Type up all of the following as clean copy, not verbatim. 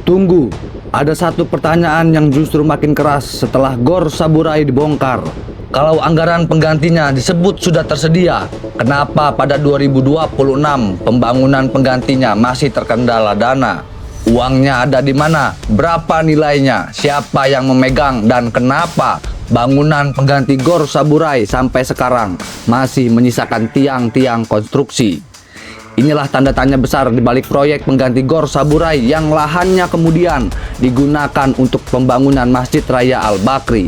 Tunggu, ada satu pertanyaan yang justru makin keras setelah Gor Saburai dibongkar. Kalau anggaran penggantinya disebut sudah tersedia, kenapa pada 2026 pembangunan penggantinya masih terkendala dana? Uangnya ada di mana? Berapa nilainya? Siapa yang memegang? Dan kenapa bangunan pengganti Gor Saburai sampai sekarang masih menyisakan tiang-tiang konstruksi? Inilah tanda tanya besar di balik proyek pengganti Gor Saburai yang lahannya kemudian digunakan untuk pembangunan Masjid Raya Al-Bakri.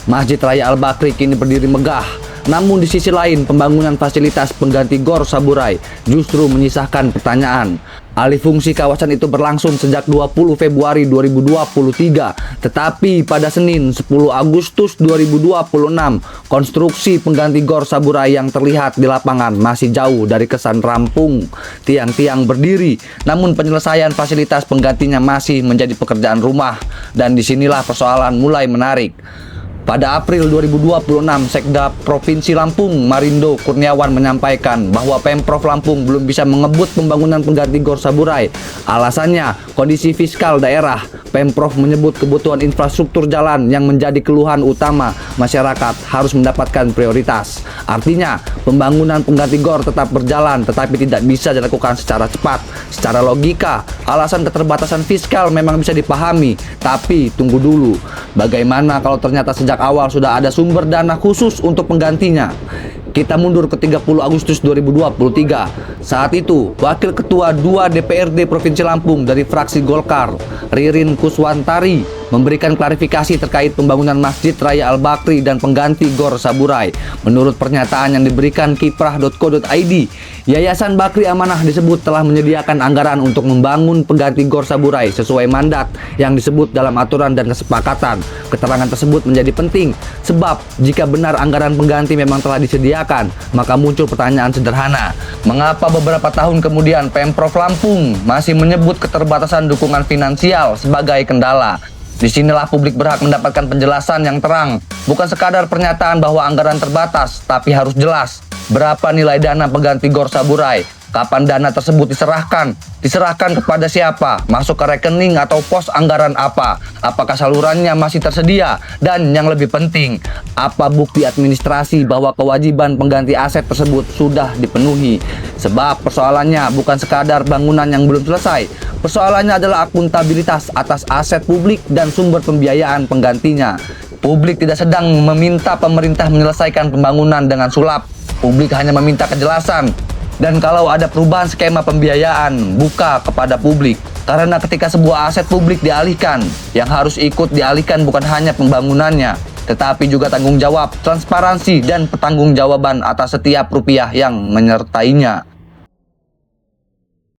Masjid Raya Al-Bakri kini berdiri megah, namun di sisi lain pembangunan fasilitas pengganti Gor Saburai justru menyisakan pertanyaan. Alih fungsi kawasan itu berlangsung sejak 20 Februari 2023, tetapi pada Senin 10 Agustus 2026, konstruksi pengganti Gor Saburai yang terlihat di lapangan masih jauh dari kesan rampung. Tiang-tiang berdiri, namun penyelesaian fasilitas penggantinya masih menjadi pekerjaan rumah, dan disinilah persoalan mulai menarik. Pada April 2026, Sekda Provinsi Lampung, Marindo Kurniawan menyampaikan bahwa Pemprov Lampung belum bisa mengebut pembangunan pengganti Gor Saburai. Alasannya, kondisi fiskal daerah. Pemprov menyebut kebutuhan infrastruktur jalan yang menjadi keluhan utama masyarakat harus mendapatkan prioritas. Artinya, pembangunan pengganti Gor tetap berjalan tetapi tidak bisa dilakukan secara cepat. Secara logika, alasan keterbatasan fiskal memang bisa dipahami, tapi tunggu dulu. Bagaimana kalau ternyata sejak awal sudah ada sumber dana khusus untuk penggantinya? Kita mundur ke 30 Agustus 2023. Saat itu, Wakil Ketua 2 DPRD Provinsi Lampung dari fraksi Golkar, Ririn Kuswantari, memberikan klarifikasi terkait pembangunan Masjid Raya Al-Bakri dan pengganti Gor Saburai. Menurut pernyataan yang diberikan kiprah.co.id, Yayasan Bakri Amanah disebut telah menyediakan anggaran untuk membangun pengganti Gor Saburai sesuai mandat yang disebut dalam aturan dan kesepakatan. Keterangan tersebut menjadi penting sebab jika benar anggaran pengganti memang telah disediakan, maka muncul pertanyaan sederhana. Mengapa beberapa tahun kemudian Pemprov Lampung masih menyebut keterbatasan dukungan finansial sebagai kendala? Disinilah publik berhak mendapatkan penjelasan yang terang, bukan sekadar pernyataan bahwa anggaran terbatas, tapi harus jelas. Berapa nilai dana pengganti Gor Saburai? Kapan dana tersebut diserahkan? Diserahkan kepada siapa? Masuk ke rekening atau pos anggaran apa? Apakah salurannya masih tersedia? Dan yang lebih penting, apa bukti administrasi bahwa kewajiban pengganti aset tersebut sudah dipenuhi? Sebab persoalannya bukan sekadar bangunan yang belum selesai. Persoalannya adalah akuntabilitas atas aset publik dan sumber pembiayaan penggantinya. Publik tidak sedang meminta pemerintah menyelesaikan pembangunan dengan sulap. Publik hanya meminta kejelasan. Dan kalau ada perubahan skema pembiayaan, buka kepada publik. Karena ketika sebuah aset publik dialihkan, yang harus ikut dialihkan bukan hanya pembangunannya, tetapi juga tanggung jawab, transparansi, dan pertanggungjawaban atas setiap rupiah yang menyertainya.